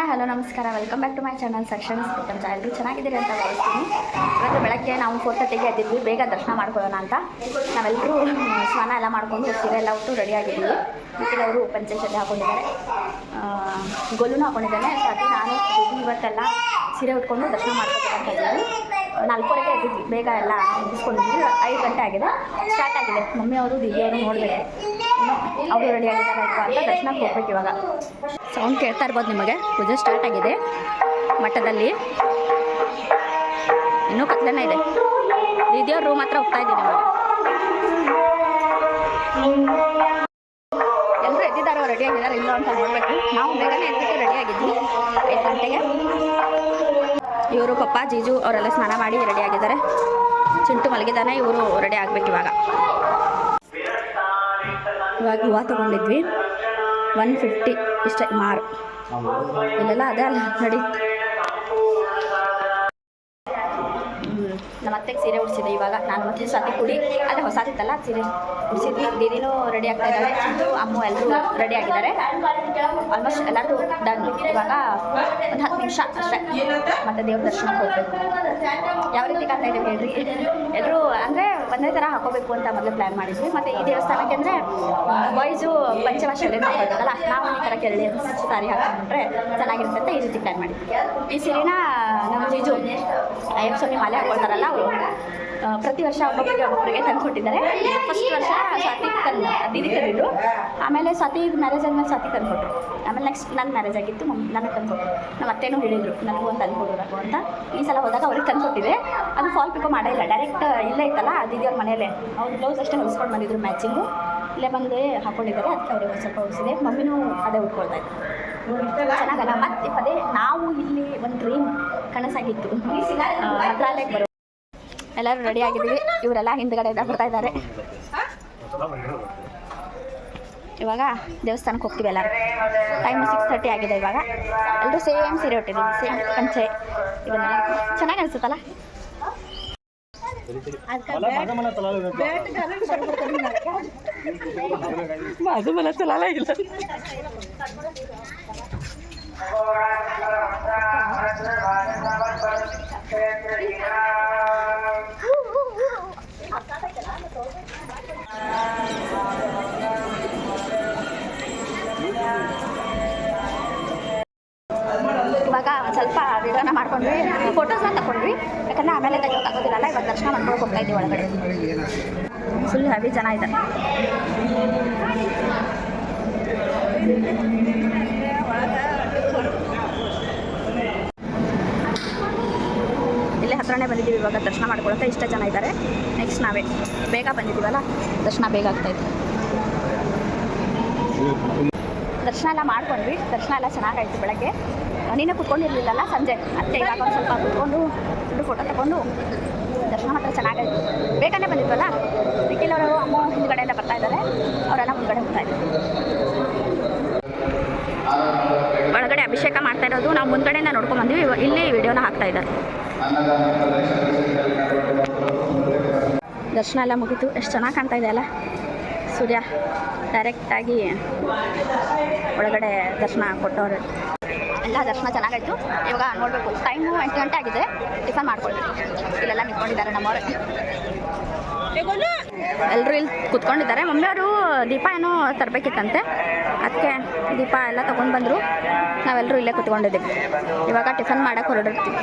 Hello ನಮಸ್ಕಾರ, welcome back to my channel sections ಪ್ರಪಂಚ. ಎಲ್ಲರೂ ಚೆನ್ನಾಗಿದ್ದೀರಿ ಅಂತ ಭಾವಿಸ್ತೀನಿ. ಇವತ್ತು ಬೆಳಗ್ಗೆ ನಾವು 4:30ಗೆ ಎದ್ದಿದ್ವಿ, ಬೇಗ ದರ್ಶನ ಮಾಡ್ಕೊಳ್ಳೋಣ ಅಂತ. ನಾವೆಲ್ಲರೂ ಸ್ನಾನ ಎಲ್ಲ ಮಾಡ್ಕೊಂಡು ಸೀರೆ ಎಲ್ಲ ಉಟ್ಟು ರೆಡಿ ಆಗಿದ್ದೀವಿ. ಮಿಕ್ಕಿದವರು ಪಂಚಶಲ್ಲಿ ಹಾಕೊಂಡಿದ್ದಾರೆ, ಗೊಲ್ಲೂ ಹಾಕೊಂಡಿದ್ದಾನೆ. ಸಾಕಿ ನಾನು ಇವತ್ತೆಲ್ಲ ಸೀರೆ ಉಟ್ಕೊಂಡು ದರ್ಶನ ಮಾಡ್ಕೊಬೇಕಂತ ಇದ್ದೀವಿ. 4:30ಗೆ ಎದ್ದಿದ್ವಿ, ಬೇಗ ಎಲ್ಲ ಮುಗಿಸ್ಕೊಂಡಿದ್ವಿ. 5 ಗಂಟೆ ಆಗಿದೆ, ಸ್ಟಾರ್ಟ್ ಆಗಿದೆ. ಮಮ್ಮಿ ಅವರು ದಿವ್ಯವರು ನೋಡಬೇಕು, ಅವರು ರೆಡಿ ಆಗಿದ್ದಾರೆ ಅಂತ ದರ್ಶನಕ್ಕೆ ಹೋಗ್ಬೇಕು. ಇವಾಗ ಸೌಂಡ್ ಕೇಳ್ತಾ ಇರ್ಬೋದು ನಿಮಗೆ. ಪೂಜೆ ಸ್ಟಾರ್ಟ್ ಆಗಿದೆ ಮಠದಲ್ಲಿ, ಇನ್ನೂ ಕತ್ಲೆನೇ ಇದೆ. ದಿವ್ಯವ್ರ ರೂಮ್ ಹತ್ರ ಹೋಗ್ತಾ ಇದ್ದೀನಿ. ಎಲ್ಲರೂ ಎದ್ದಿದ್ದಾರೋ ರೆಡಿ ಆಗಿದ್ದಾರೆ ಇಲ್ಲೋ ಅಂತ ನೋಡಬೇಕು. ನಾವು ಬೇಗನೆ ಎದ್ಬಿಟ್ಟು ರೆಡಿ ಆಗಿದ್ವಿ 5 ಗಂಟೆಗೆ. ಇವರು ಪಪ್ಪ ಜೀಜು ಅವರೆಲ್ಲ ಸ್ನಾನ ಮಾಡಿ ರೆಡಿ ಆಗಿದ್ದಾರೆ. ಚಿಂಟು ಮಲಗಿದ್ದಾನೆ, ಇವರು ರೆಡಿ ಆಗಬೇಕು. ಇವಾಗ ಹೂವು ತೊಗೊಂಡಿದ್ವಿ 150 ಇಷ್ಟೇ ಮಾರು. ಇಲ್ಲೆಲ್ಲ ಅದೇ ಅಲ್ಲ ನಡಿ. ನಮ್ಮ ಅತ್ತೆಗೆ ಸೀರೆ ಉಡಿಸಿದೆ. ಇವಾಗ ನಾನು ಮತ್ತೆ ಸ್ವಾತಿ ಕುಡಿ ಅದೇ ಹೊಸದಿತ್ತಲ್ಲ ಸೀರೆ ಉಡಿಸಿದ್ವಿ. ದೀದಿನೂ ರೆಡಿ ಆಗ್ತಾ ಇದ್ದಾಳೆ, ಅಮ್ಮು ಎಲ್ಲರೂ ರೆಡಿ ಆಗಿದ್ದಾರೆ. ಆಲ್ಮೋಸ್ಟ್ ಎಲ್ಲರೂ ಡನ್. ಇವಾಗ ಒಂದು 10 ನಿಮಿಷ ಅಷ್ಟೇ ಮತ್ತೆ ದೇವ್ರ ದರ್ಶನಕ್ಕೆ ಹೋಗ್ಬೇಕು. ಯಾವ ರೀತಿ ಕಾಣ್ತಾ ಇದ್ದೀವಿ ಹೇಳ್ರಿ. ಎಲ್ಲರೂ ಅಂದರೆ ಒಂದೇ ಥರ ಹಾಕೋಬೇಕು ಅಂತ ಮೊದಲು ಪ್ಲ್ಯಾನ್ ಮಾಡಿದ್ವಿ. ಮತ್ತು ಈ ದೇವಸ್ಥಾನಕ್ಕೆ ಅಂದರೆ ಬಾಯ್ಸು ಪಂಚಮಶಲ್ಲಿ ಹಾಕೋಬೇಕಲ್ಲ, ನಾವು ಈ ಥರ ಕೆರಳಿ ಸಾರಿ ಹಾಕೊಂಡ್ರೆ ಚೆನ್ನಾಗಿರುತ್ತೆ ಅಂತ ಈ ರೀತಿ ಪ್ಲ್ಯಾನ್ ಮಾಡಿದ್ವಿ. ಈ ಸೀರೆನ ನಮ್ಮ ಜೀಜು ಅಯ್ಯಪ್ಪ ಸ್ವಾಮಿ ಮಾಲೆ ಹಾಕೊಳ್ತಾರಲ್ಲ, ಅವರು ಪ್ರತಿ ವರ್ಷ ಒಬ್ಬೊಬ್ಬರಿಗೆ ತಂದುಕೊಟ್ಟಿದ್ದಾರೆ. ಫಸ್ಟ್ ವರ್ಷ ಸ್ವಾತಿ ದೀದಿ ತಂದಿದ್ರು, ಆಮೇಲೆ ಸ್ವಾತಿ ಮ್ಯಾರೇಜ್ ಆದಮೇಲೆ ಸ್ವಾತಿ ತಂದುಕೊಟ್ರು, ಆಮೇಲೆ ನೆಕ್ಸ್ಟ್ ನನ್ನ ಮ್ಯಾರೇಜ್ ಆಗಿತ್ತು, ನನಗೆ ತಂದುಕೊಟ್ರು. ನಮ್ಮ ಅತ್ತೆನೂ ಹೇಳಿದರು ನನಗೂ ಒಂದು ತಂದುಕೊಡೋದು ಅಂತ. ಈ ಸಲ ಹೋದಾಗ ಅವ್ರಿಗೆ ತಂದುಕೊಟ್ಟಿದೆ. ಅದು ಫಾಲ್ ಪಿಕೋ ಮಾಡೇ ಇಲ್ಲ, ಡೈರೆಕ್ಟ್ ಇಲ್ಲೇ ಇತ್ತಲ್ಲ ದೀದಿಯವ್ರ ಮನೆಯಲ್ಲೇ ಅವ್ರು ಬ್ಲೌಸ್ ಅಷ್ಟೇ ಹೊಲಿಸ್ಕೊಂಡು ಬಂದಿದ್ರು ಮ್ಯಾಚಿಂಗು. ಇಲ್ಲೇ ಬಂದು ಹಾಕ್ಕೊಂಡಿದ್ದಾರೆ, ಅದಕ್ಕೆ ಅವ್ರಿಗೆ ಸ್ವಲ್ಪ ಹೊಲಿಸಿದೆ. ಮಮ್ಮಿನೂ ಅದೇ ಉಟ್ಕೊಳ್ತಾ ಇತ್ತು. ಚೆನ್ನಾಗಲ್ಲ. ಮತ್ತೆ ಪದೇ ನಾವು ಇಲ್ಲಿ ಒಂದು ಡ್ರೀಮ್ ಕನಸಾಗಿತ್ತು, ಮಂತ್ರಾಲಯಕ್ಕೆ ಬರೋ. ಎಲ್ಲರೂ ರೆಡಿ ಆಗಿದ್ದೀವಿ. ಇವರೆಲ್ಲ ಹಿಂದ್ಗಡೆ ಬರ್ತಾ ಇದ್ದಾರೆ. ಇವಾಗ ದೇವಸ್ಥಾನಕ್ಕೆ ಹೋಗ್ತೀವಿ ಎಲ್ಲರೂ. ಟೈಮ್ 6:30 ಆಗಿದೆ. ಇವಾಗ ಎಲ್ಲರೂ ಸೇಮ್ ಸೀರೆ ಉಟ್ಟಿದ್ದೀವಿ, ಸೇಮ್ ಪಂಚೆ. ಇದನ್ನೆಲ್ಲ ಚೆನ್ನಾಗಿ ಅನಿಸುತ್ತಲ್ಲ. ಇವಾಗ ಸ್ವಲ್ಪ ವಿಡಿಯೋನ ಮಾಡ್ಕೊಂಡ್ವಿ, ಫೋಟೋಸ್ನ ತಗೊಂಡ್ವಿ. ಯಾಕಂದರೆ ಆಮೇಲೆ ತೆಗಿಯೋಕ್ಕಾಗೋದಿಲ್ಲ. ಇವಾಗ ದರ್ಶನ ಮಾಡ್ಕೊಂಡು ಹೋಗ್ತಾ ಇದ್ದೀವಿ ಒಳಗಡೆ. ಫುಲ್ ಹೆವಿ ಜನ ಇದೆ. ಇಲ್ಲೇ ಹತ್ರನೇ ಬಂದಿದ್ದೀವಿ. ಇವಾಗ ದರ್ಶನ ಮಾಡ್ಕೊಳಕ್ಕೆ ಇಷ್ಟ ಜನ ಇದ್ದಾರೆ. ನೆಕ್ಸ್ಟ್ ನಾವೇ ಬೇಗ ಬಂದಿದ್ದೀವಲ್ಲ, ದರ್ಶನ ಬೇಗ ಆಗ್ತಾಯಿತ್ತು. ದರ್ಶನ ಎಲ್ಲ ಮಾಡ್ಕೊಂಡ್ವಿ. ದರ್ಶನ ಎಲ್ಲ ಚೆನ್ನಾಗಾಯಿತು. ಬೆಳಗ್ಗೆ ನೀನೇ ಕುತ್ಕೊಂಡಿರಲಿಲ್ಲಲ್ಲ ಸಂಜೆ, ಅತ್ತೆ ಇವಾಗ ಒಂದು ಸ್ವಲ್ಪ ಕುತ್ಕೊಂಡು ಫೋಟೋ ತಗೊಂಡು ದರ್ಶನ ಮಾತ್ರ ಚೆನ್ನಾಗಾಯಿತು. ಬೇಗನೆ ಬಂದಿದ್ವಲ್ಲ. ನಿಖಿಲವರು ಅಮ್ಮ ಹಿಂದ್ಗಡೆ ಎಲ್ಲ ಬರ್ತಾ ಇದ್ದಾರೆ, ಅವರೆಲ್ಲ ಮುಂದ್ಗಡೆ ಹೋಗ್ತಾ ಇದ್ದಾರೆ. ಒಳಗಡೆ ಅಭಿಷೇಕ ಮಾಡ್ತಾ ಇರೋದು ನಾವು ಮುಂದ್ಗಡೆಯಿಂದ ನೋಡ್ಕೊಂಡು ಬಂದ್ವಿ. ಇಲ್ಲಿ ವಿಡಿಯೋನ ಹಾಕ್ತಾ ಇದ್ದಾರೆ. ದರ್ಶನ ಎಲ್ಲ ಮುಗೀತು. ಎಷ್ಟು ಚೆನ್ನಾಗಿ ಕಾಣ್ತಾ ಇದೆ ಅಲ್ಲ ಸೂರ್ಯ. ಡೈರೆಕ್ಟಾಗಿ ಒಳಗಡೆ ದರ್ಶನ ಕೊಟ್ಟವ್ರು. ಎಲ್ಲ ದರ್ಶನ ಚೆನ್ನಾಗಾಯಿತು. ಇವಾಗ ನೋಡಬೇಕು. ಟೈಮು 8 ಗಂಟೆ ಆಗಿದೆ. ಟಿಫನ್ ಮಾಡ್ಕೊಳ್ಬೇಕು. ಇಲ್ಲೆಲ್ಲ ನಿಂತ್ಕೊಂಡಿದ್ದಾರೆ ನಮ್ಮವರು. ಎಲ್ಲರೂ ಇಲ್ಲಿ ಕುತ್ಕೊಂಡಿದ್ದಾರೆ. ಮಮ್ಮಿಯವರು ದೀಪ ಏನೋ ತರಬೇಕಿತ್ತಂತೆ, ಅದಕ್ಕೆ ದೀಪ ಎಲ್ಲ ತೊಗೊಂಡು ಬಂದರು. ನಾವೆಲ್ಲರೂ ಇಲ್ಲೇ ಕುತ್ಕೊಂಡಿದ್ದೀವಿ. ಇವಾಗ ಟಿಫನ್ ಮಾಡೋಕ್ಕೆ ಹೊರಡಿರ್ತೀವಿ.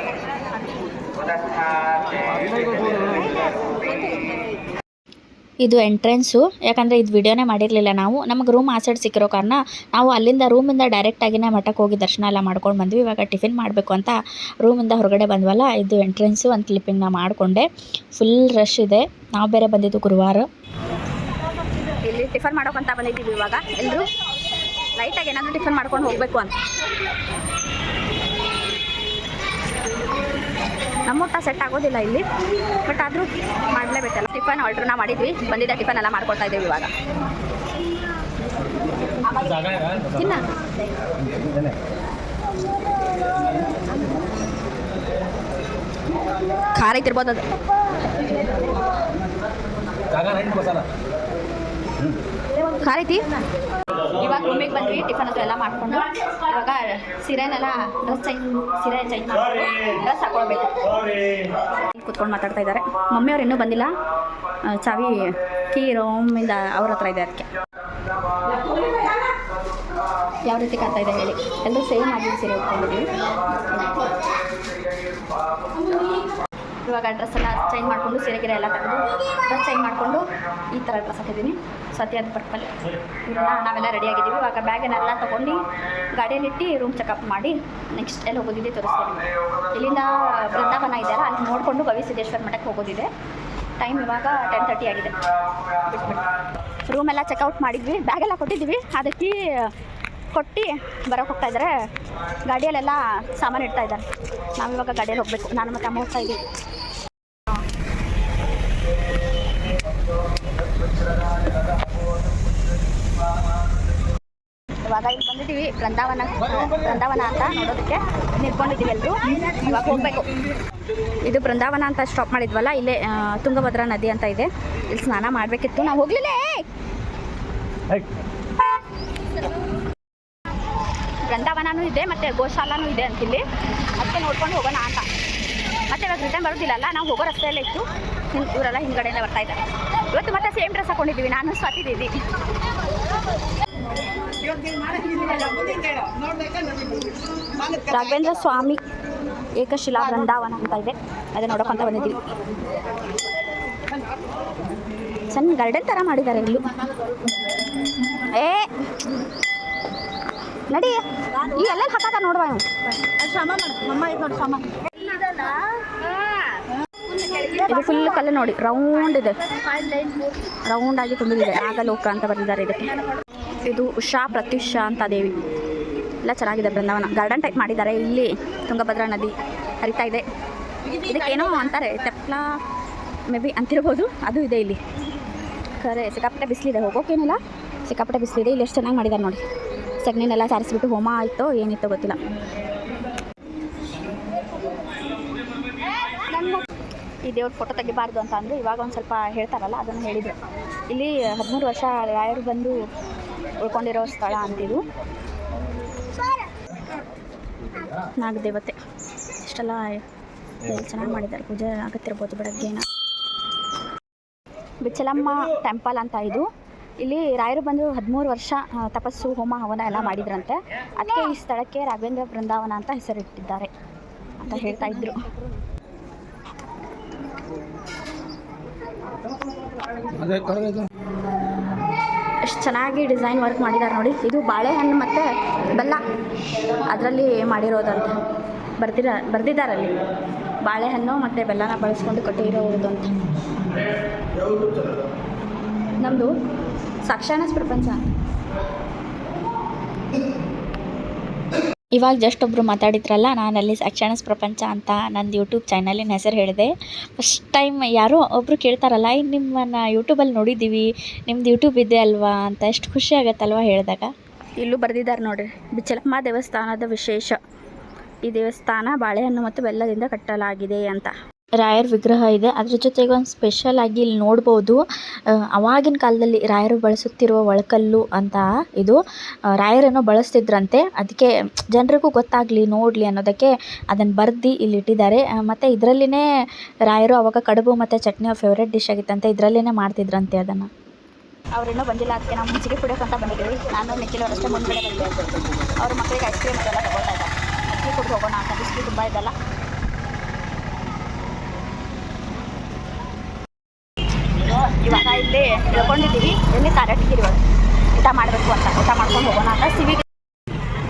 ಇದು ಎಂಟ್ರೆನ್ಸು. ಯಾಕಂದರೆ ಇದು ವಿಡಿಯೋನೇ ಮಾಡಿರಲಿಲ್ಲ ನಾವು. ನಮಗೆ ರೂಮ್ ಆ ಸೈಡ್ ಸಿಕ್ಕಿರೋ ಕಾರಣ ನಾವು ಅಲ್ಲಿಂದ ರೂಮಿಂದ ಡೈರೆಕ್ಟಾಗಿನೇ ಮಠಕ್ಕೆ ಹೋಗಿ ದರ್ಶನ ಎಲ್ಲ ಮಾಡ್ಕೊಂಡು ಬಂದ್ವಿ. ಇವಾಗ ಟಿಫಿನ್ ಮಾಡಬೇಕು ಅಂತ ರೂಮಿಂದ ಹೊರಗಡೆ ಬಂದ್ವಲ್ಲ, ಇದು ಎಂಟ್ರೆನ್ಸು. ಒಂದು ಕ್ಲಿಪ್ಪಿಂಗ್ನ ಮಾಡಿಕೊಂಡೆ. ಫುಲ್ ರಶ್ ಇದೆ. ನಾವು ಬೇರೆ ಬಂದಿದ್ದು ಗುರುವಾರ. ಇಲ್ಲಿ ಟಿಫನ್ ಮಾಡೋಕ್ಕಂತ ಬಂದಿದ್ದೀವಿ. ಇವಾಗ ಎಲ್ಲರೂ ಲೈಟಾಗಿ ಏನಾದರೂ ಟಿಫನ್ ಮಾಡ್ಕೊಂಡು ಹೋಗಬೇಕು ಅಂತ. ನಮ್ಮ ಊಟ ಸೆಟ್ ಆಗೋದಿಲ್ಲ ಇಲ್ಲಿ, ಬಟ್ ಆದರೂ ಮಾಡಲೇಬೇಕಲ್ಲ. ಟಿಫನ್ ಆರ್ಡ್ರನ್ನ ಮಾಡಿದ್ವಿ, ಬಂದಿದ್ದ ಟಿಫನ್ ಎಲ್ಲ ಮಾಡ್ಕೊಳ್ತಾ ಇದ್ದೀವಿ. ಇವಾಗ ತಿನ್ನ ಖಾರ ಐತಿರ್ಬೋದು. ಅದು ಖಾರ ಐತಿ. ಇವಾಗ ರೂಮಿಗೆ ಬಂದ್ವಿ, ಟಿಫನ್ ಅದು ಎಲ್ಲ ಮಾಡಿಕೊಂಡು ಇವಾಗ ಸೀರೆನೆಲ್ಲ ಸೀರೆ ಚೇಂಜ್ ಮಾಡಿ ಡ್ರೆಸ್ ಹಾಕೊಳ್ಬೇಕು. ಕೂತ್ಕೊಂಡು ಮಾತಾಡ್ತಾ ಇದ್ದಾರೆ. ಮಮ್ಮಿಯವ್ರು ಇನ್ನೂ ಬಂದಿಲ್ಲ, ಚಾವಿ ಕೀ ರೂಮಿಂದ ಅವ್ರ ಹತ್ರ ಇದೆ. ಅದಕ್ಕೆ ಯಾವ ರೀತಿ ಕಾಣ್ತಾ ಇದೆ ಹೇಳಿ. ಎಲ್ಲರೂ ಸೇಮ್ ಆಗಿ ಸೀರೆ ಉಟ್ಕೊಂಡಿದ್ದೀವಿ. ಇವಾಗ ಡ್ರೆಸ್ ಎಲ್ಲ ಚೇಂಜ್ ಮಾಡಿಕೊಂಡು ಸೀರೆಗಿರೆ ಎಲ್ಲ ತೆಗೆದು ಡ್ರೆಸ್ ಚೇಂಜ್ ಮಾಡಿಕೊಂಡು ಈ ಥರ ಡ್ರೆಸ್ ಹಾಕಿದ್ದೀನಿ. ಸತ್ಯದ ಪರ್ಪಲ್ ಇವರೆಲ್ಲ ನಾವೆಲ್ಲ ರೆಡಿಯಾಗಿದ್ದೀವಿ. ಇವಾಗ ಬ್ಯಾಗನ್ನೆಲ್ಲ ತೊಗೊಂಡು ಗಾಡಿಯಲ್ಲಿಟ್ಟು ರೂಮ್ ಚೆಕಪ್ ಮಾಡಿ ನೆಕ್ಸ್ಟ್ ಎಲ್ಲಿ ಹೋಗೋದಿದೆ ತೋರಿಸ್ತೀನಿ. ಇಲ್ಲಿಂದ ಬೃಂದಾವನ ಇದೆಯಲ್ಲ, ಅಲ್ಲಿ ನೋಡಿಕೊಂಡು ಗವಿಸಿದ್ದೇಶ್ವರ ಮಠಕ್ಕೆ ಹೋಗೋದಿದೆ. ಟೈಮ್ ಇವಾಗ 10:30 ಆಗಿದೆ. ರೂಮೆಲ್ಲ ಚೆಕ್ಔಟ್ ಮಾಡಿದ್ವಿ, ಬ್ಯಾಗೆಲ್ಲ ಕೊಟ್ಟಿದ್ವಿ. ಅದಕ್ಕೆ ಕೊಟ್ಟು ಬರೋಕ್ಕೆ ಹೋಗ್ತಾ ಇದ್ದಾರೆ. ಗಾಡಿಯಲ್ಲೆಲ್ಲ ಸಾಮಾನು ಇಡ್ತಾ ಇದ್ದಾರೆ. ನಾವಿವಾಗ ಗಾಡಿಯಲ್ಲಿ ಹೋಗಬೇಕು. ನಾನು ಮತ್ತೆ ಅಮ್ಮ ಹೋಗ್ತಾ ಇದ್ದೀವಿ. ಇವಾಗ ಇಲ್ಲಿ ಬಂದಿದ್ದೀವಿ ಬೃಂದಾವನ ಅಂತ ನೋಡೋದಕ್ಕೆ ನಿಂತ್ಕೊಂಡಿದ್ದೀವಿ ಎಲ್ಲರೂ. ಇವಾಗ ಹೋಗಬೇಕು. ಇದು ಬೃಂದಾವನ ಅಂತ ಸ್ಟಾಪ್ ಮಾಡಿದ್ವಲ್ಲ, ಇಲ್ಲೇ ತುಂಗಭದ್ರಾ ನದಿ ಅಂತ ಇದೆ. ಇಲ್ಲಿ ಸ್ನಾನ ಮಾಡಬೇಕಿತ್ತು, ನಾವು ಹೋಗಲಿಲ್ಲ. ಬೃಂದಾವನೂ ಇದೆ ಮತ್ತು ಗೋಶಾಲಾನೂ ಇದೆ ಅಂತಿಲ್ಲಿ. ಅದಕ್ಕೆ ನೋಡ್ಕೊಂಡು ಹೋಗೋಣ ಅಂತ. ಮತ್ತೆ ಇವಾಗ ರಿಟರ್ನ್ ಬರೋದಿಲ್ಲಲ್ಲ, ನಾವು ಹೋಗೋ ರಸ್ತೆಯಲ್ಲೇ ಇತ್ತು. ಇವರೆಲ್ಲ ಹಿಂದ್ಗಡೆಯಿಂದ ಬರ್ತಾ ಇದ್ದಾರೆ. ಇವತ್ತು ಮತ್ತೆ ಸೇಮ್ ಡ್ರೆಸ್ ಹಾಕೊಂಡಿದ್ದೀವಿ, ನಾನು ಸ್ವಾತಿದ್ದೀವಿ. ರಾಘವೇಂದ್ರ ಸ್ವಾಮಿ ಏಕಶಿಲಾ ಬೃಂದಾವನ ಅಂತ ಇದೆ, ಅದೇ ನೋಡೋಕ್ಕಂತ ಬಂದಿದ್ದೀವಿ. ಸಣ್ಣ ಗಾರ್ಡನ್ ಥರ ಮಾಡಿದ್ದಾರೆ ಇಲ್ಲೂ. ನಡಿ ಈ ಎಲ್ಲ ಹಾಕತ್ತ ನೋಡುವ. ಇದು ಫುಲ್ ಕಲ್ಲು ನೋಡಿ, ರೌಂಡ್ ಇದೆ, ರೌಂಡ್ ಆಗಿ ತುಂಬಿದೆ. ನಾಗಲೋಕ ಅಂತ ಬಂದಿದ್ದಾರೆ ಇದಕ್ಕೆ. ಇದು ಉಷಾ ಪ್ರತ್ಯುಷಾ ಅಂತ ದೇವಿ. ಎಲ್ಲ ಚೆನ್ನಾಗಿದೆ ಬೃಂದಾವನ. ಗಾರ್ಡನ್ ಟೈಪ್ ಮಾಡಿದ್ದಾರೆ. ಇಲ್ಲಿ ತುಂಗಭದ್ರಾ ನದಿ ಹರಿತಾ ಇದೆ. ಇದಕ್ಕೇನೋ ಅಂತಾರೆ, ತೆಪ್ಲ ಮೇ ಬಿ ಅಂತಿರ್ಬೋದು. ಅದು ಇದೆ ಇಲ್ಲಿ. ಖರೆ ಸಿಕ್ಕಾಪಟ್ಟೆ ಬಿಸಿಲಿದೆ, ಹೋಗೋಕ್ಕೇನಿಲ್ಲ. ಸಿಕ್ಕಾಪಟ್ಟೆ ಬಿಸಿಲಿದೆ. ಇಲ್ಲಿ ಎಷ್ಟು ಚೆನ್ನಾಗಿ ಮಾಡಿದ್ದಾರೆ ನೋಡಿ. ಸಗಣಿನೆಲ್ಲ ಸಾರಿಸ್ಬಿಟ್ಟು ಹೋಮ ಆಯಿತೋ ಏನಿತ್ತೋ ಗೊತ್ತಿಲ್ಲ. ಈ ದೇವ್ರ ಫೋಟೋ ತೆಗಿಬಾರ್ದು ಅಂತ ಅಂದರೆ ಇವಾಗ ಒಂದು ಸ್ವಲ್ಪ ಹೇಳ್ತಾರಲ್ಲ, ಅದನ್ನು ಹೇಳಿದರು. ಇಲ್ಲಿ 13 ವರ್ಷ ರಾಯರು ಬಂದು ಉಳ್ಕೊಂಡಿರೋ ಸ್ಥಳ ಅಂತಿದು. ನಾಗದೇವತೆ ಇಷ್ಟೆಲ್ಲ ಚೆನ್ನಾಗಿ ಮಾಡಿದ್ದಾರೆ. ಪೂಜೆ ಆಗುತ್ತಿರ್ಬೋದು ಬೆಳಗ್ಗೆನ. ಬಿಚ್ಚಲಮ್ಮ ಟೆಂಪಲ್ ಅಂತ ಇದು. ಇಲ್ಲಿ ರಾಯರು ಬಂದು 13 ವರ್ಷ ತಪಸ್ಸು ಹೋಮ ಹವನ ಎಲ್ಲ ಮಾಡಿದ್ರಂತೆ. ಅದಕ್ಕೆ ಈ ಸ್ಥಳಕ್ಕೆ ರಾಘವೇಂದ್ರ ಬೃಂದಾವನ ಅಂತ ಹೆಸರಿಟ್ಟಿದ್ದಾರೆ ಅಂತ ಹೇಳ್ತಾ ಇದ್ರು. ಎಷ್ಟು ಚೆನ್ನಾಗಿ ಡಿಸೈನ್ ವರ್ಕ್ ಮಾಡಿದ್ದಾರೆ ನೋಡಿ. ಇದು ಬಾಳೆಹಣ್ಣು ಮತ್ತು ಬೆಲ್ಲ ಅದರಲ್ಲಿ ಮಾಡಿರೋದಂತೆ ಬರ್ದಿದ್ದಾರಲ್ಲಿ. ಬಾಳೆಹಣ್ಣು ಮತ್ತು ಬೆಲ್ಲನ ಬಳಸ್ಕೊಂಡು ಕಟ್ಟಿರೋದು ಅಂತ. ನಮ್ಮದು ಸಾಕ್ಷಾತ್ ಪ್ರಪಂಚ. ಇವಾಗ ಜಸ್ಟ್ ಒಬ್ಬರು ಮಾತಾಡಿದ್ರಲ್ಲ, ನಾನಲ್ಲಿ ಸಾಕ್ಷಾತ್ ಪ್ರಪಂಚ ಅಂತ ನಂದು ಯೂಟ್ಯೂಬ್ ಚಾನಲಿನ ಹೆಸರು ಹೇಳಿದೆ. ಫಸ್ಟ್ ಟೈಮ್ ಯಾರೋ ಒಬ್ಬರು ಕೇಳ್ತಾರಲ್ಲ, ನಿಮ್ಮನ್ನು ಯೂಟ್ಯೂಬಲ್ಲಿ ನೋಡಿದ್ದೀವಿ, ನಿಮ್ದು ಯೂಟ್ಯೂಬ್ ಇದೆ ಅಲ್ವಾ ಅಂತ. ಎಷ್ಟು ಖುಷಿ ಆಗುತ್ತಲ್ವ ಹೇಳಿದಾಗ. ಇಲ್ಲೂ ಬರೆದಿದ್ದಾರೆ ನೋಡಿರಿ, ಬಿಚ್ಚಲಮ್ಮ ದೇವಸ್ಥಾನದ ವಿಶೇಷ. ಈ ದೇವಸ್ಥಾನ ಬಾಳೆಹಣ್ಣು ಮತ್ತು ಬೆಲ್ಲದಿಂದ ಕಟ್ಟಲಾಗಿದೆ ಅಂತ. ರಾಯರ ವಿಗ್ರಹ ಇದೆ. ಅದ್ರ ಜೊತೆಗೆ ಒಂದು ಸ್ಪೆಷಲ್ ಆಗಿ ಇಲ್ಲಿ ನೋಡ್ಬೋದು, ಅವಾಗಿನ ಕಾಲದಲ್ಲಿ ರಾಯರು ಬಳಸುತ್ತಿರುವ ಒಳಕಲ್ಲು ಅಂತ ಇದು. ರಾಯರನ್ನು ಬಳಸ್ತಿದ್ರಂತೆ, ಅದಕ್ಕೆ ಜನರಿಗೂ ಗೊತ್ತಾಗಲಿ ನೋಡಲಿ ಅನ್ನೋದಕ್ಕೆ ಅದನ್ನು ಬರೆದು ಇಲ್ಲಿ ಇಟ್ಟಿದ್ದಾರೆ. ಮತ್ತು ಇದರಲ್ಲಿನೇ ರಾಯರು ಅವಾಗ ಕಡುಬು ಮತ್ತು ಚಟ್ನಿ ಫೇವ್ರೇಟ್ ಡಿಶ್ ಆಗಿತ್ತಂತೆ, ಇದರಲ್ಲೇ ಮಾಡ್ತಿದ್ರಂತೆ ಅದನ್ನು. ಅವ್ರಿನ್ನೂ ಬಂದಿಲ್ಲ, ಅದಕ್ಕೆ ನಾವು ಮುಂಚೆಗೆ ಕುಡಿಯೋಕ್ಕಂತ ಬಂದಿದ್ದೀವಿ. ನಾನು ನಿಖಿಲ್ ಅವರಷ್ಟೇ ಮುಂದ್ಗಡೆ ಬಂದಿದ್ದೆ. ಅವ್ರ ಮಕ್ಕಳಿಗೆ ಐಸ್ ಕ್ರೀಮ್ ಅದೆಲ್ಲ ತಗೊಳ್ತಾ ಇದ್ದಾರೆ. ಅಕ್ಕಿ ಕುಡಿದು ಹೋಗೋಣ ಅಂತ. ಬಿಸಿಲು ತುಂಬ ಇದೆಲ್ಲ. ಇವಾಗ ಇಲ್ಲಿ ತಿಳ್ಕೊಂಡಿದ್ದೀವಿ, ಎಲ್ಲಿ ತಾರಟಗಿರಿ ಒಳಗೆ ಊಟ ಮಾಡಬೇಕು ಅಂತ. ಊಟ ಮಾಡ್ಕೊಂಡು ಹೋಗೋಣ ಅಂತ.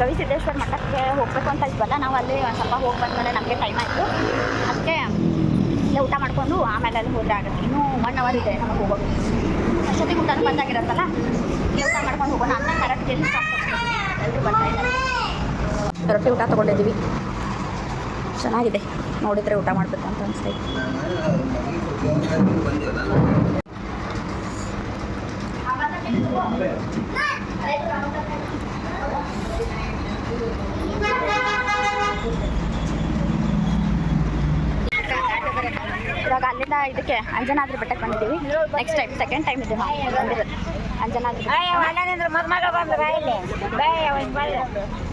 ಗವಿಸಿದ್ದೇಶ್ವರ ಮಠಕ್ಕೆ ಹೋಗಬೇಕು ಅಂತ ಇದ್ವಲ್ಲ, ನಾವು ಅಲ್ಲಿ ಒಂದು ಸ್ವಲ್ಪ ಹೋಗಿ ಬಂದಮೇಲೆ ನಮಗೆ ಟೈಮ್ ಆಯಿತು. ಅದಕ್ಕೆ ಇಲ್ಲೇ ಊಟ ಮಾಡಿಕೊಂಡು ಆಮೇಲೆ ಅಲ್ಲಿ ಹೋದರೆ ಆಗುತ್ತೆ. ಇನ್ನೂ 1 ಅವರ್ ಇದೆ ನಮಗೆ ಹೋಗೋದು. ಅಷ್ಟೊತ್ತಿಗೆ ಊಟ ಬಂದಾಗಿರುತ್ತಲ್ಲ, ಊಟ ಮಾಡ್ಕೊಂಡು ಹೋಗೋಣ ಅಂತ ತಾರಟಗಿರಿ ಎಲ್ಲರೂ ಬರ್ತಾ ಇದ್ದಾರೆ. ರೊಟ್ಟಿ ಊಟ ತೊಗೊಂಡಿದ್ದೀವಿ, ಚೆನ್ನಾಗಿದೆ. ನೋಡಿದರೆ ಊಟ ಮಾಡಬೇಕು ಅಂತ ಅನಿಸ್ತೈತೆ. ಇವಾಗ ಅಲ್ಲಿಂದ ಇದಕ್ಕೆ ಅಂಜನಾದ್ರಿ ಬೆಟ್ಟಕ್ಕೆ ಬಂದಿದ್ದೀವಿ. ನೆಕ್ಸ್ಟ್ ಟೈಮ್ ಸೆಕೆಂಡ್ ಟೈಮ್ ಇದೆ ನಾವು ಬಂದಿರೋದು. ಅಂಜನಾದ್ರಿ ಮದ್ಮಗ ಬಂದ್ರ ಇಲ್ಲಿ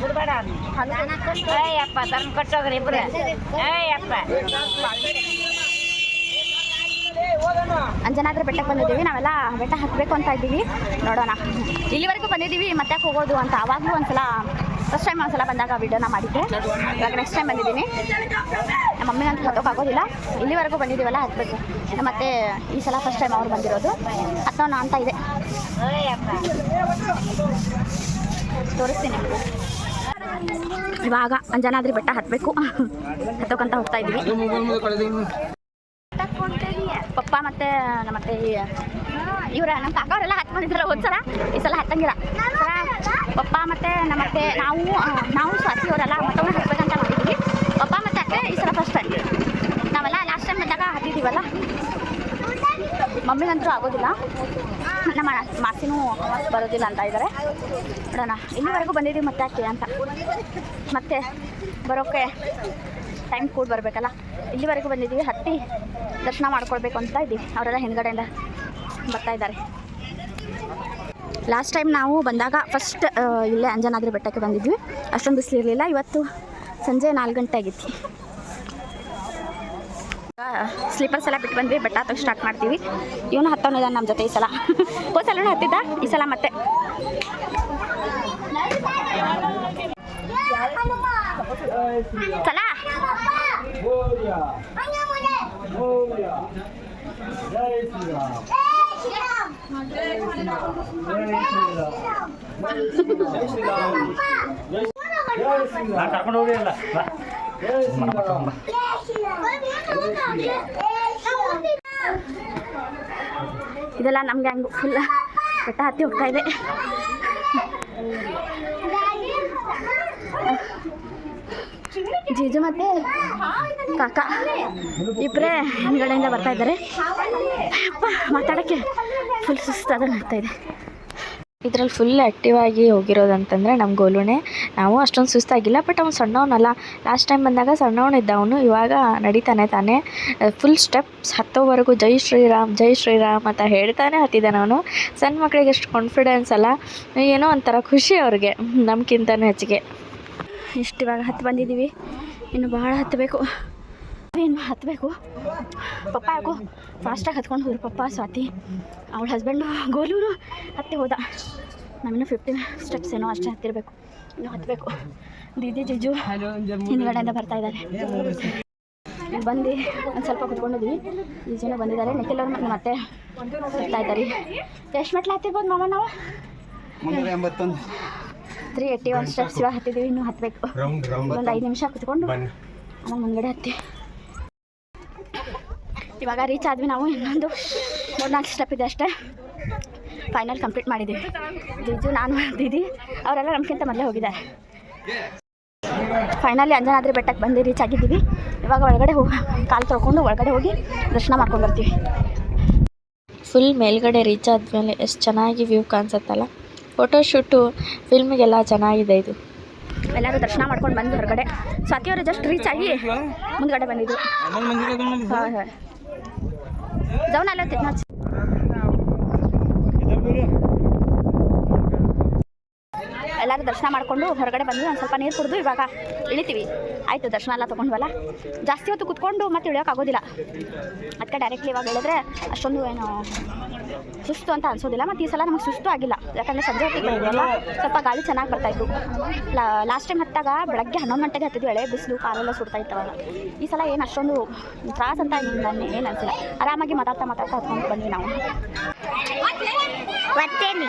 ಬಿಡ್ಬೇಡ ಅಯ್ಯಪ್ಪ ತರ್ಮ ಕಟ್ಟೋಗ್ರಿ ಇಬ್ರು ಅಯ್ಯಪ್ಪ ಅಂಜನಾದ್ರಿ ಬೆಟ್ಟಕ್ಕೆ ಬಂದಿದ್ದೀವಿ. ನಾವೆಲ್ಲ ಬೆಟ್ಟ ಹತ್ತಬೇಕು ಅಂತ ಇದ್ದೀವಿ. ನೋಡೋಣ, ಇಲ್ಲಿವರೆಗೂ ಬಂದಿದ್ದೀವಿ ಮತ್ತೆ ಯಾಕೆ ಹೋಗೋದು ಅಂತ. ಆವಾಗಲೂ ಒಂದ್ಸಲ ಫಸ್ಟ್ ಟೈಮ್ ಒಂದ್ಸಲ ಬಂದಾಗ ವಿಡಿಯೋನ ಮಾಡಿದ್ದೆ. ಇವಾಗ ನೆಕ್ಸ್ಟ್ ಟೈಮ್ ಬಂದಿದ್ದೀನಿ. ನಮ್ಮ ಮಮ್ಮಿನಂತೂ ಹತ್ತೋಕ್ಕಾಗೋದಿಲ್ಲ. ಇಲ್ಲಿವರೆಗೂ ಬಂದಿದ್ದೀವಲ್ಲ ಹತ್ತಬೇಕು. ಮತ್ತು ಈ ಸಲ ಫಸ್ಟ್ ಟೈಮ್ ಅವ್ರು ಬಂದಿರೋದು. ಹತ್ತೋಣ ಅಂತ ಇದೆ. ತೋರಿಸ್ತೀನಿ ನಿಮಗೆ. ಇವಾಗ ಅಂಜನಾದ್ರಿ ಬೆಟ್ಟ ಹತ್ತಬೇಕು. ಹತ್ತೋಕಂತ ಹೋಗ್ತಾ ಇದ್ದೀವಿ. ಪಪ್ಪ ಮತ್ತು ಮತ್ತೆ ಇವರ ನಮ್ಮ ಕಾಕ ಅವರೆಲ್ಲ ಹತ್ತು ಬಂದಿದ್ದಾರೆ ಹೋದ್ಸಲ. ಈ ಸಲ ಹತ್ತಂಗಿಲ್ಲ. ಪಪ್ಪ ಮತ್ತು ನಮ್ಮತ್ತೆ ನಾವು ಸ್ವಾತಿ ಅವರೆಲ್ಲ ಮತ್ತೊಮ್ಮೆ ಹತ್ತಬೇಕಂತ ಮಾಡಿದ್ದೀವಿ. ಪಪ್ಪ ಮತ್ತು ಅತ್ತೆ ಈ ಸಲ ಫಸ್ಟ್ ಟೈಮ್. ನಾವೆಲ್ಲ ಲಾಸ್ಟ್ ಟೈಮ್ ಬಂದಾಗ ಹತ್ತಿದ್ದೀವಲ್ಲ. ಮಮ್ಮಿಗಂತೂ ಆಗೋದಿಲ್ಲ, ನಮ್ಮ ಮಾಸಿನೂ ಬರೋದಿಲ್ಲ ಅಂತ ಇದ್ದಾರೆ. ನೋಡೋಣ, ಇಲ್ಲಿವರೆಗೂ ಬಂದಿದ್ದೀವಿ ಮತ್ತೆ ಯಾಕೆ ಅಂತ. ಮತ್ತೆ ಬರೋಕ್ಕೆ ಟೈಮ್ ಕೂಡ ಬರಬೇಕಲ್ಲ. ಇಲ್ಲಿವರೆಗೂ ಬಂದಿದ್ದೀವಿ, ಹತ್ತಿ ದರ್ಶನ ಮಾಡ್ಕೊಳ್ಬೇಕು ಅಂತ ಇದ್ದೀವಿ. ಅವರೆಲ್ಲ ಹಿಂದ್ಗಡೆಯಿಂದ ಬರ್ತಾ ಇದ್ದಾರೆ. ಲಾಸ್ಟ್ ಟೈಮ್ ನಾವು ಬಂದಾಗ ಫಸ್ಟ್ ಇಲ್ಲೇ ಅಂಜನಾದ್ರಿ ಬೆಟ್ಟಕ್ಕೆ ಬಂದಿದ್ವಿ. ಅಷ್ಟೊಂದು ಬಿಸಿಲು ಇರಲಿಲ್ಲ. ಇವತ್ತು ಸಂಜೆ 4 ಗಂಟೆ ಆಗಿತ್ತು. ಸ್ಲೀಪರ್ಸ್ ಎಲ್ಲ ಬಿಟ್ಟು ಬಂದ್ವಿ. ಬೆಟ್ಟ ಹತ್ತೋಕೆ ಸ್ಟಾರ್ಟ್ ಮಾಡ್ತೀವಿ. ಇವನು ಹತ್ತೋನಿದ ನಮ್ಮ ಜೊತೆ ಈ ಸಲ. ಹೋದ ಸಲನೂ ಹತ್ತಿದ್ದ, ಈ ಸಲ ಮತ್ತೆ. ಚಲ ಕರ್ಕೊಂಡು ಹೋಗಿ ಅಲ್ಲ ಇದೆಲ್ಲ ನಮ್ಗೆ ಹಂಗೆ ಫುಲ್ ಬೆಟ್ಟ ಹತ್ತಿ ಹೋಗ್ತಾ ಇದೆ. ಜೀಜು ಮತ್ತೆ ಕಾಕ ಇಬ್ಬರೇ ಹಿಂದ್ಗಡೆಯಿಂದ ಬರ್ತಾ ಇದ್ದಾರೆ. ಮಾತಾಡೋಕ್ಕೆ ಫುಲ್ ಸುಸ್ತಾದಂಗೆ ಆಗ್ತಾ ಇದೆ. ಇದರಲ್ಲಿ ಫುಲ್ ಆ್ಯಕ್ಟಿವ್ ಆಗಿ ಹೋಗಿರೋದಂತಂದರೆ ನಮ್ಮ ಗೋಲುನೇ. ನಾವು ಅಷ್ಟೊಂದು ಸುಸ್ತಾಗಿಲ್ಲ, ಬಟ್ ಅವ್ನು ಸಣ್ಣವನಲ್ಲ. ಲಾಸ್ಟ್ ಟೈಮ್ ಬಂದಾಗ ಸಣ್ಣವನಿದ್ದ ಅವನು. ಇವಾಗ ನಡೀತಾನೆ ತಾನೇ. ಫುಲ್ ಸ್ಟೆಪ್ಸ್ ಹತ್ತೋವರೆಗೂ ಜೈ ಶ್ರೀರಾಮ್ ಅಂತ ಹೇಳ್ತಾನೆ ಹತ್ತಿದ್ದಾನೆ ಅವನು. ಸಣ್ಣ ಮಕ್ಕಳಿಗೆ ಎಷ್ಟು ಕಾನ್ಫಿಡೆನ್ಸ್ ಅಲ್ಲ, ಏನೋ ಒಂಥರ ಖುಷಿ ಅವ್ರಿಗೆ ನಮ್ಗಿಂತನೂ ಹೆಚ್ಚಿಗೆ. ಇವಾಗ ಹತ್ತು ಬಂದಿದ್ದೀವಿ. ಇನ್ನು ಭಾಳ ಹತ್ತಬೇಕು. ಪಪ್ಪ ಯಾಕೋ ಫಾಸ್ಟಾಗಿ ಹತ್ಕೊಂಡು ಹೋದ್ರು. ಪಪ್ಪ ಸ್ವಾತಿ ಅವಳ ಹಸ್ಬೆಂಡು ಗೋಲೂರು ಹತ್ತಿ ಹೋದ. ನಾವಿನ್ನೂ 15 ಸ್ಟೆಪ್ಸ್ ಏನೋ ಅಷ್ಟೇ ಹತ್ತಿರಬೇಕು. ಇನ್ನೂ ಹತ್ತಬೇಕು. ದೀದಿ ಜಿಜು ಹಿಂದ್ಗಡೆಯಿಂದ ಬರ್ತಾ ಇದ್ದಾರೆ. ಇಲ್ಲಿ ಬಂದು ಒಂದು ಸ್ವಲ್ಪ ಕುತ್ಕೊಂಡಿದ್ವಿ. ಜಿಜುನೂ ಬಂದಿದ್ದಾರೆ. ನಿಖಿಲ್ ಅವ್ರು ಮತ್ತೆ ಬರ್ತಾ ಇದ್ದಾರೆ. ಎಷ್ಟು ಮೆಟ್ಲು ಹತ್ತಿರ್ಬೋದು ಮಾಮ ನಾವು? 381 ಸ್ಟೆಪ್ಸ್ ಇವಾಗ ಹತ್ತಿದ್ದೀವಿ. ಇನ್ನೂ ಹತ್ತಬೇಕು. ಒಂದು 5 ನಿಮಿಷ ಕುತ್ಕೊಂಡು ಆಮೇಲೆ ಮುಂದ್ಗಡೆ ಹತ್ತಿ ಇವಾಗ ರೀಚ್ ಆದ್ವಿ ನಾವು. ಇನ್ನೊಂದು 3-4 ಸ್ಟೆಪ್ ಇದೆ ಅಷ್ಟೇ. ಫೈನಲ್ ಕಂಪ್ಲೀಟ್ ಮಾಡಿದ್ದೀವಿ. ಜಿಜು, ನಾನು, ದೀದಿ ಅವರೆಲ್ಲ ನಮ್ಗಿಂತ ಮೊದಲೇ ಹೋಗಿದ್ದಾರೆ. ಫೈನಲಿ ಅಂಜನಾದ್ರಿ ಬೆಟ್ಟಕ್ಕೆ ಬಂದು ರೀಚ್ ಆಗಿದ್ದೀವಿ. ಇವಾಗ ಒಳಗಡೆ ಕಾಲು ತೊಳ್ಕೊಂಡು ಒಳಗಡೆ ಹೋಗಿ ದರ್ಶನ ಮಾಡ್ಕೊಂಡು ಬರ್ತೀವಿ. ಫುಲ್ ಮೇಲ್ಗಡೆ ರೀಚ್ ಆದಮೇಲೆ ಎಷ್ಟು ಚೆನ್ನಾಗಿ ವ್ಯೂ ಕಾಣಿಸುತ್ತಲ್ಲ. ಫೋಟೋಶೂಟು ಫಿಲ್ಮಿಗೆಲ್ಲ ಚೆನ್ನಾಗಿದೆ ಇದು. ಎಲ್ಲರೂ ದರ್ಶನ ಮಾಡ್ಕೊಂಡು ಬಂದು ಹೊರಗಡೆ. ಸ್ವಾತಿಯವರು ಜಸ್ಟ್ ರೀಚ್ ಆಗಿ ಮುಂದ್ಗಡೆ ಬಂದಿದ್ದು. ಹಾಂ ಹಾಂ ಜಾऊन आले होते ना. ಎಲ್ಲರೂ ದರ್ಶನ ಮಾಡಿಕೊಂಡು ಹೊರಗಡೆ ಬಂದು ಒಂದು ಸ್ವಲ್ಪ ನೀರು ಕುಡಿದು ಇವಾಗ ಇಳಿತೀವಿ. ಆಯಿತು, ದರ್ಶನ ಎಲ್ಲ ತೊಗೊಂಡ್ವಲ್ಲ. ಜಾಸ್ತಿ ಹೊತ್ತು ಕುತ್ಕೊಂಡು ಮತ್ತೆ ಇಳಿಯೋಕ್ಕಾಗೋದಿಲ್ಲ. ಅದಕ್ಕೆ ಡೈರೆಕ್ಟ್ಲಿ ಇವಾಗ ಹೇಳಿದ್ರೆ ಅಷ್ಟೊಂದು ಏನು ಸುಸ್ತು ಅಂತ ಅನಿಸೋದಿಲ್ಲ. ಮತ್ತು ಈ ಸಲ ನಮಗೆ ಸುಸ್ತು ಆಗಿಲ್ಲ, ಯಾಕಂದರೆ ಸಂಜೆ ಹೊತ್ತಿಗೆ ಬಂದಿದ್ವಲ್ಲ, ಸ್ವಲ್ಪ ಗಾಳಿ ಚೆನ್ನಾಗಿ ಬರ್ತಾಯಿತ್ತು. ಲಾಸ್ಟ್ ಟೈಮ್ ಹತ್ತಾಗ ಬೆಳಗ್ಗೆ 11 ಗಂಟೆಗೆ ಹತ್ತಿದ್ವಿ. ಎಳೆ ಬಿಸಿಲು, ಕಾಲೆಲ್ಲ ಸುಡ್ತಾ ಇತ್ತವಾಗ. ಈ ಸಲ ಏನು ಅಷ್ಟೊಂದು ತ್ರಾಸ ಅಂತ ಏನು ಅನಿಸಿಲ್ಲ. ಆರಾಮಾಗಿ ಮಾತಾಡ್ತಾ ಹತ್ಕೊಂಡು ಬಂದ್ವಿ ನಾವು. ಮತ್ತೇನು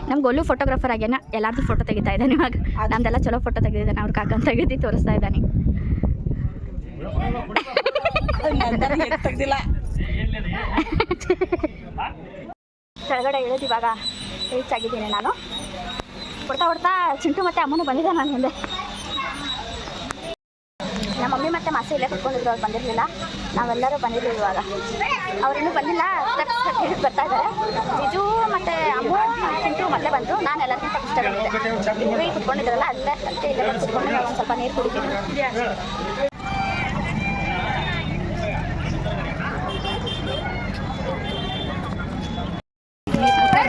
ನಮ್ಮ ಗೋಲು ಫೋಟೋಗ್ರಾಫರ್ ಆಗ್ಯಾನ. ಎಲ್ಲಾರ್ದು ಫೋಟೋ ತೆಗಿತಾ ಇದ್ದಾನೆ ಇವಾಗ. ನಮ್ದೆಲ್ಲ ಚಲೋ ಫೋಟೋ ತೆಗೆದಿದ್ದಾನೆ. ಅವ್ರ ಕಾಕ ತೆಗೆದು ತೋರಿಸ್ತಾ ಇದ್ದಾನೆ. ಕೆಳಗಡೆ ಇಳಿದು ಇವಾಗ ರೀಚ್ ಆಗಿದ್ದೀನಿ ನಾನು. ಹೊಡ್ತಾ ಚಿಂಟು ಮತ್ತು ಅಮ್ಮನೂ ಬಂದಿದ್ದೆ ನಾನು ಹಿಂದೆ. ನಮ್ಮ ಮಮ್ಮಿ ಮತ್ತು ಮಾಸಿ ಇಲ್ಲೇ ಕುತ್ಕೊಂಡಿದ್ರು, ಅವ್ರು ಬಂದಿರಲಿಲ್ಲ. ನಾವೆಲ್ಲರೂ ಬಂದಿದ್ದೀವಿ ಇವಾಗ. ಅವ್ರಿನ್ನೂ ಬಂದಿಲ್ಲ, ಸ್ಟೆಪ್ಸ್ ಹಿಡಿದು ಬರ್ತಾ ಇದ್ದಾರೆ. ಜಿಜು ಮತ್ತು ಅಮ್ಮು ತಿಂಟು ಮೊದಲೇ ಬಂದರು. ನಾನು ಎಲ್ಲರಿಗಿಂತ ಇಷ್ಟ ಬಂದಿದ್ದೆ. ನೀವು ಕುತ್ಕೊಂಡಿದ್ರಲ್ಲ ಅಲ್ಲೇ ಅದಕ್ಕೆ ಇಲ್ಲೇ ಬಂದು ಕುತ್ಕೊಂಡು ನಾವು ಒಂದು ಸ್ವಲ್ಪ ನೀರು ಕುಡಿತೀವಿ.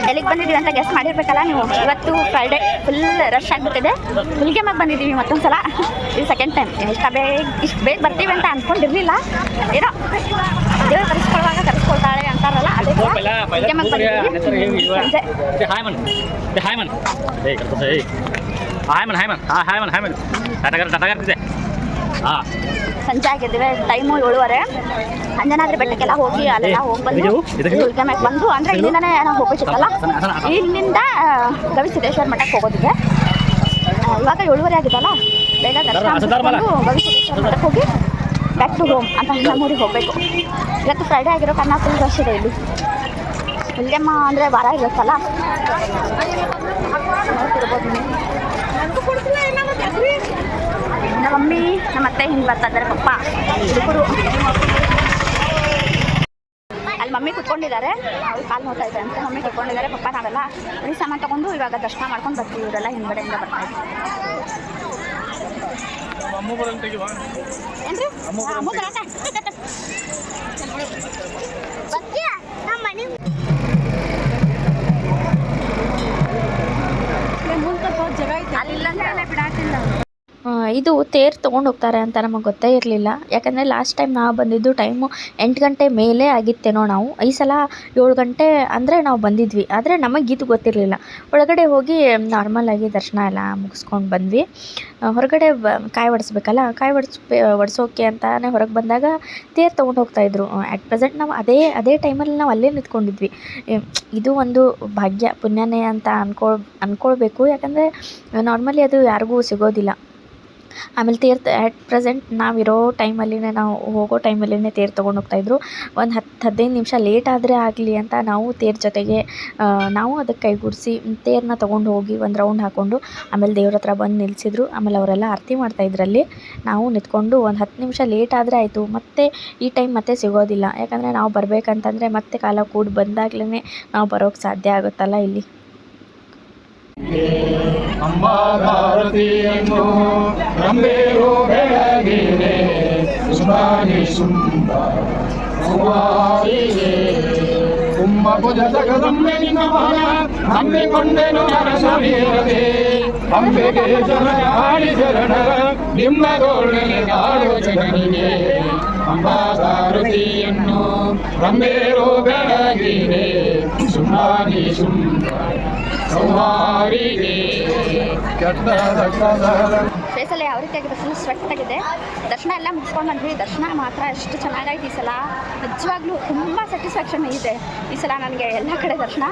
ಎಲ್ಲಿಗೆ ಬಂದಿದ್ದೀವಿ ಅಂತ ಗೆಸ್ಟ್ ಮಾಡಿರ್ಬೇಕಲ್ಲ ನೀವು. ಇವತ್ತು ಫ್ರೈಡೇ ಫುಲ್ ರಶ್ ಆಗಿಬಿಟ್ಟಿದೆ. ಹುಲ್ಗೆಮ್ಮಗೆ ಬಂದಿದ್ದೀವಿ ಮತ್ತೊಂದು ಸಲ. ಇದು ಸೆಕೆಂಡ್ ಟೈಮ್. ಇಷ್ಟು ಬೇಗ ಬರ್ತೀವಿ ಅಂತ ಅಂದ್ಕೊಂಡಿರಲಿಲ್ಲ. ಏನೋ ದೇವ್ರು ಕರೆಸ್ಕೊಳ್ತಾಳೆ ಅಂತಾರಲ್ಲ, ಅದೇ ಹುಲ್ಗೆಮ್ಮಗೆ ಬಂದಿದ್ದೀವಿ ಸಂಜೆ. ಸಂಜೆ ಆಗಿದ್ದೀವಿ, ಟೈಮು 7:30. ಅಂಜನಾದ್ರಿ ಬೆಟ್ಟಕ್ಕೆಲ್ಲ ಹೋಗಿ ಅಲ್ಲೆಲ್ಲ ಹೋಗಿ ಬಂದು ಹುಲ್ಗೆಮ್ಮಗೆ ಬಂದು, ಅಂದರೆ ಇಲ್ಲಿಂದನೇ ನಾವು ಹೋಗೋದಿತ್ತಲ್ಲ, ಇಲ್ಲಿಂದ ಗವಿಸಿದ್ದೇಶ್ವರ ಮಠಕ್ಕೆ ಹೋಗೋದಿದೆ. ಇವಾಗ 7:30 ಆಗಿದ್ದಲ್ಲ, ಬೇಗ ದರ್ಶನ ಮಾಡಿಕೊಂಡು ಗವಿಸಿದ್ದೇಶ್ವರ ಮಠಕ್ಕೆ ಹೋಗಿ ಬ್ಯಾಕ್ ಟು ಹೋಮ್ ಅಂತ ನಮ್ಮೂರಿಗೆ ಹೋಗಬೇಕು. ಇವತ್ತು ಫ್ರೈಡೇ ಆಗಿರೋ ಕಾರಣ ಫುಲ್ ರಶ್ ಇದೆ ಇಲ್ಲಿ. ಹುಲ್ಗೆಮ್ಮ ಅಂದರೆ ವಾರ ಇರುತ್ತಲ್ಲ, ನಮ್ಮ ಮಮ್ಮಿ ನಮ್ಮ ಅತ್ತೆ ಹಿಂಗೆ ಬರ್ತಾ ಇದ್ದಾರೆ. ಪಪ್ಪ ಹುಡುಗರು ಅಲ್ಲಿ ಮಮ್ಮಿ ಕುತ್ಕೊಂಡಿದ್ದಾರೆ. ಅವ್ರು ಕಾಲು ನೋಡ್ತಾ ಇದ್ದಾರೆ ಅಂತ ಮಮ್ಮಿ ಕುತ್ಕೊಂಡಿದ್ದಾರೆ. ಪಪ್ಪ ನಾವೆಲ್ಲ ಈ ಸಾಮಾನು ತೊಗೊಂಡು ಇವಾಗ ದರ್ಶನ ಮಾಡ್ಕೊಂಡು ಬರ್ತೀವಿ. ಇವರೆಲ್ಲ ಹಿಂದ್ಗಡೆಯಿಂದ ಬರ್ತಾ ಇದ್ದೀವಿ. ಏನ್ರಿ ಅಮ್ಮು ಬರತ್ತೆ ಅಲ್ಲಿಲ್ಲ ಬಿಡಾತಿಲ್ಲ. ಇದು ತೇರು ತೊಗೊಂಡು ಹೋಗ್ತಾರೆ ಅಂತ ನಮಗೆ ಗೊತ್ತೇ ಇರಲಿಲ್ಲ. ಯಾಕಂದರೆ ಲಾಸ್ಟ್ ಟೈಮ್ ನಾವು ಬಂದಿದ್ದು ಟೈಮು 8 ಗಂಟೆ ಮೇಲೆ ಆಗಿತ್ತೇನೋ. ನಾವು ಈ ಸಲ 7 ಗಂಟೆ ಅಂದರೆ ನಾವು ಬಂದಿದ್ವಿ. ಆದರೆ ನಮಗೆ ಇದು ಗೊತ್ತಿರಲಿಲ್ಲ. ಒಳಗಡೆ ಹೋಗಿ ನಾರ್ಮಲಾಗಿ ದರ್ಶನ ಎಲ್ಲ ಮುಗಿಸ್ಕೊಂಡು ಬಂದ್ವಿ. ಹೊರಗಡೆ ಕಾಯಿ ಒಡಿಸ್ಬೇಕಲ್ಲ, ಕಾಯಿ ಒಡಿಸೋಕೆ ಅಂತಾನೆ ಹೊರಗೆ ಬಂದಾಗ ತೇರು ತೊಗೊಂಡು ಹೋಗ್ತಾಯಿದ್ರು. ಆ್ಯಟ್ ಪ್ರೆಸೆಂಟ್ ನಾವು ಅದೇ ಟೈಮಲ್ಲಿ ನಾವು ಅಲ್ಲೇ ನಿಂತ್ಕೊಂಡಿದ್ವಿ. ಇದು ಒಂದು ಭಾಗ್ಯ ಪುಣ್ಯನೇ ಅಂತ ಅಂದ್ಕೊಳ್ಬೇಕು. ಯಾಕಂದರೆ ನಾರ್ಮಲಿ ಅದು ಯಾರಿಗೂ ಸಿಗೋದಿಲ್ಲ. ಆಮೇಲೆ ತೇರು ಆ್ಯಟ್ ಪ್ರೆಸೆಂಟ್ ನಾವಿರೋ ಟೈಮಲ್ಲಿನೇ, ನಾವು ಹೋಗೋ ಟೈಮಲ್ಲಿನೇ ತೇರು ತೊಗೊಂಡು ಹೋಗ್ತಾಯಿದ್ರು. ಒಂದು 10-15 ನಿಮಿಷ ಲೇಟ್ ಆದರೆ ಆಗಲಿ ಅಂತ ನಾವು ತೇರು ಜೊತೆಗೆ ನಾವು ಅದಕ್ಕೆ ಕೈಗೂಡಿಸಿ ತೇರನ್ನ ತೊಗೊಂಡು ಹೋಗಿ ಒಂದು ರೌಂಡ್ ಹಾಕ್ಕೊಂಡು ಆಮೇಲೆ ದೇವ್ರ ಹತ್ರ ಬಂದು ನಿಲ್ಲಿಸಿದ್ರು. ಆಮೇಲೆ ಅವರೆಲ್ಲ ಆರತಿ ಮಾಡ್ತಾಯಿದ್ರಲ್ಲಿ ನಾವು ನಿಂತ್ಕೊಂಡು ಒಂದು 10 ನಿಮಿಷ ಲೇಟ್ ಆದರೆ ಆಯಿತು. ಮತ್ತು ಈ ಟೈಮ್ ಮತ್ತೆ ಸಿಗೋದಿಲ್ಲ. ಯಾಕಂದರೆ ನಾವು ಬರಬೇಕಂತಂದರೆ ಮತ್ತೆ ಕಾಲ ಕೂಡಿ ಬಂದಾಗಲೇ ನಾವು ಬರೋಕ್ಕೆ ಸಾಧ್ಯ ಆಗುತ್ತಲ್ಲ ಇಲ್ಲಿ. ಅಂಬಾಧಾರತಿಯನ್ನು ರಂಬೇರು ಬೆಳಗಿರೆ ಸುಂದರಿ ಸುಂದರಿಗೆ ಕುಂಭಭುಜ ಜಗದಂಬೆ ನಿನ್ನ ಮಗ ನಂಬಿಕೊಂಡೆನು ನರಸವೀರದೆ ಅಂಬೆಗೆ ಶರಣಾಡಿ ಶರಣರ ನಿಮ್ಮದೊಡನೆ ಕಾಡು ಜಗನಿಗೆ ಅಂಬಾಧಾರತಿಯನ್ನು ರಂಬೇರು ಬೆಳಗಿರೆ ಸುಂದರಿ ಫೇಸಲ್ಲಿ ಯಾವ ರೀತಿಯಾಗಿದೆ, ಫುಲ್ ಸ್ವೆಟ್ ಆಗಿದೆ. ದರ್ಶನ ಎಲ್ಲ ಮುಗಿಸ್ಕೊಂಡು ಬಂದ್ವಿ. ದರ್ಶನ ಮಾತ್ರ ಎಷ್ಟು ಚೆನ್ನಾಗಾಯ್ತು ಈ ಸಲ. ನಿಜವಾಗ್ಲೂ ತುಂಬ ಸ್ಯಾಟಿಸ್ಫ್ಯಾಕ್ಷನ್ ಇದೆ ಈ ಸಲ ನನಗೆ. ಎಲ್ಲ ಕಡೆ ದರ್ಶನ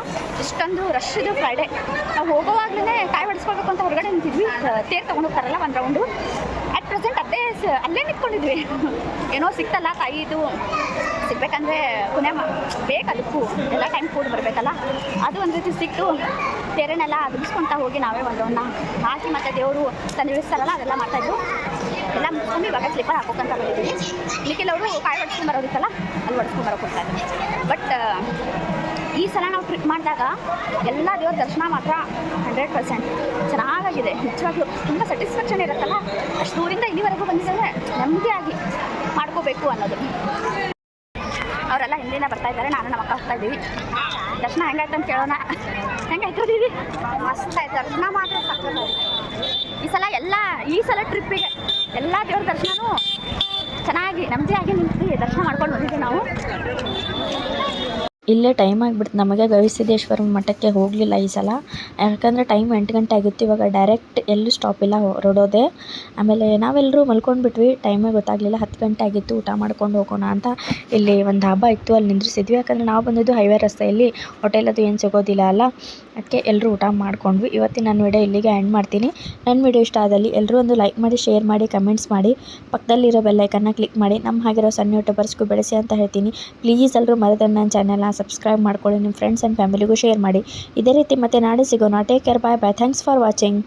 ಇಷ್ಟೊಂದು ರಶ್ ಇದು ಫ್ರೈಡೇ. ನಾವು ಹೋಗೋವಾಗಲೇ ಕಾಯಿ ಹೊಡಿಸ್ಕೊಳ್ಬೇಕು ಅಂತ ಹೊರಗಡೆ ನಿಂತಿದ್ವಿ. ತೇರು ತೊಗೊಂಡು ಹೋಗ್ತಾರಲ್ಲ ಒಂದು ರೌಂಡು. ಅಟ್ ಪ್ರೆಸೆಂಟ್ ಅಲ್ಲೇ ನಿಂತ್ಕೊಂಡಿದ್ವಿ. ಏನೋ ಸಿಕ್ತಲ್ಲ ಕಾಯಿ, ಇದು ಸಿಗ್ಬೇಕಂದ್ರೆ ಪುಣ್ಯ ಬೇಕು, ಅದಕ್ಕೂ ಎಲ್ಲ ಟೈಮ್ ಕೂಡ ಬರಬೇಕಲ್ಲ. ಅದು ಒಂದು ರೀತಿ ಸಿಕ್ತು. ತೇರನ್ನೆಲ್ಲ ದುಡಿಸ್ಕೊಳ್ತಾ ಹೋಗಿ ನಾವೇ ಒಂದು ರೌಂಡ್ನ ಹಾಕಿ ಮತ್ತು ದೇವರು ತಂದಿಳಿಸ್ತಾರಲ್ಲ ಅದೆಲ್ಲ ಮಾಡ್ತಾಯಿದ್ರು. ಎಲ್ಲ ಮುಗಿಸ್ಕೊಂಡು ಇವಾಗ ಸ್ಲಿಪ್ಪರ್ ಹಾಕೋಕ್ಕಂತ ಬಂದಿದ್ದೀವಿ. ಮಿಕ್ಕೆಲ್ಲವರು ಕಾಯಿ ಹೊಡ್ಸ್ಕೊಂಬರೋದಿತ್ತಲ್ಲ ಅಲ್ಲಿ ಹೊಡ್ಸ್ಕೊಂಬರೋಕೆ ಹೋಗ್ತಾಯಿದ್ರು. ಬಟ್ ಈ ಸಲ ನಾವು ಟ್ರಿಪ್ ಮಾಡಿದಾಗ ಎಲ್ಲ ದೇವ್ರ ದರ್ಶನ ಮಾತ್ರ 100% ಚೆನ್ನಾಗಾಗಿದೆ. ನಿಜವಾಗ್ಲೂ ತುಂಬ ಸ್ಯಾಟಿಸ್ಫ್ಯಾಕ್ಷನ್ ಇರುತ್ತಲ್ಲ. ಅಷ್ಟು ದೂರಿಂದ ಇಲ್ಲಿವರೆಗೂ ಬಂದಿದ್ದಾರೆ ನೆಮ್ಮದಿಯಾಗಿ ಮಾಡ್ಕೋಬೇಕು ಅನ್ನೋದು. ಅವರೆಲ್ಲ ಹಿಂದಿನ ಬರ್ತಾ ಇದ್ದಾರೆ, ನಾನು ನಮ್ಮ ಅಕ್ಕ ಹೋಗ್ತಾ ಇದ್ದೀವಿ. ದರ್ಶನ ಹೆಂಗಾಯ್ತು ಅಂತ ಕೇಳೋಣ. ಹೆಂಗಾಯ್ತು ದೀದಿ? ಮಸ್ತ್ ಆಯ್ತು ದರ್ಶನ ಮಾತ್ರ ಸಕ್ಕತ್ತಾಯ್ತು ಈ ಸಲ ಟ್ರಿಪ್ಪಿಗೆ ಎಲ್ಲ ದೇವ್ರ ದರ್ಶನವೂ ಚೆನ್ನಾಗಿ ನೆಮ್ಮದಿಯಾಗಿ ನಿಂತು ದರ್ಶನ ಮಾಡ್ಕೊಂಡು ಬಂದಿದ್ದೀವಿ ನಾವು. ಇಲ್ಲೇ ಟೈಮ್ ಆಗಿಬಿಡ್ತು ನಮಗೆ. ಗವಿಸಿದ್ದೇಶ್ವರ ಮಠಕ್ಕೆ ಹೋಗಲಿಲ್ಲ ಈ ಸಲ. ಯಾಕಂದರೆ ಟೈಮ್ 8 ಗಂಟೆ ಆಗಿತ್ತು. ಇವಾಗ ಡೈರೆಕ್ಟ್ ಎಲ್ಲೂ ಸ್ಟಾಪ್ ಇಲ್ಲ, ಹೊರಡೋದೆ. ಆಮೇಲೆ ನಾವೆಲ್ಲರೂ ಮಲ್ಕೊಂಡ್ಬಿಟ್ವಿ. ಟೈಮೇ ಗೊತ್ತಾಗಲಿಲ್ಲ. 10 ಗಂಟೆ ಆಗಿತ್ತು. ಊಟ ಮಾಡ್ಕೊಂಡು ಹೋಗೋಣ ಅಂತ ಇಲ್ಲಿ ಒಂದು ಧಾಬಾ ಇತ್ತು, ಅಲ್ಲಿ ನಿಂದ್ರಿಸಿದ್ವಿ. ಯಾಕಂದರೆ ನಾವು ಬಂದಿದ್ದು ಹೈವೇ ರಸ್ತೆಯಲ್ಲಿ, ಹೋಟೆಲ್ ಅದು ಏನು ಸಿಗೋದಿಲ್ಲ ಅಲ್ಲ. ಅದಕ್ಕೆ ಎಲ್ಲರೂ ಊಟ ಮಾಡ್ಕೊಂಡ್ವಿ. ಇವತ್ತಿನ ನನ್ನ ವಿಡಿಯೋ ಇಲ್ಲಿಗೆ ಎಂಡ್ ಮಾಡ್ತೀನಿ. ನನ್ನ ವಿಡಿಯೋ ಇಷ್ಟ ಆದಲ್ಲಿ ಎಲ್ಲರೂ ಒಂದು ಲೈಕ್ ಮಾಡಿ, ಶೇರ್ ಮಾಡಿ, ಕಮೆಂಟ್ಸ್ ಮಾಡಿ, ಪಕ್ಕದಲ್ಲಿರೋ ಬೆಲ್ಲೈಕನ್ನ ಕ್ಲಿಕ್ ಮಾಡಿ ನಮ್ಮ ಹಾಗಿರೋ ಸಣ್ಣ ಯೂಟ್ಯೂಬರ್ಸ್ಗೂ ಬೆಳೆಸಿ ಅಂತ ಹೇಳ್ತೀನಿ. ಪ್ಲೀಸ್ ಎಲ್ಲರೂ ಮರೆತು ನನ್ನ ಚಾನಲ್ನ ಸಬ್ಸ್ಕ್ರೈಬ್ ಮಾಡ್ಕೊಳ್ಳಿ. ನಿಮ್ಮ ಫ್ರೆಂಡ್ಸ್ ಆ್ಯಂಡ್ ಫ್ಯಾಮಿಲಿಗೂ ಶೇರ್ ಮಾಡಿ. ಇದೇ ರೀತಿ ಮತ್ತೆ ನಾಳೆ ಸಿಗೋಣ. Take care, bye bye. Thanks for watching.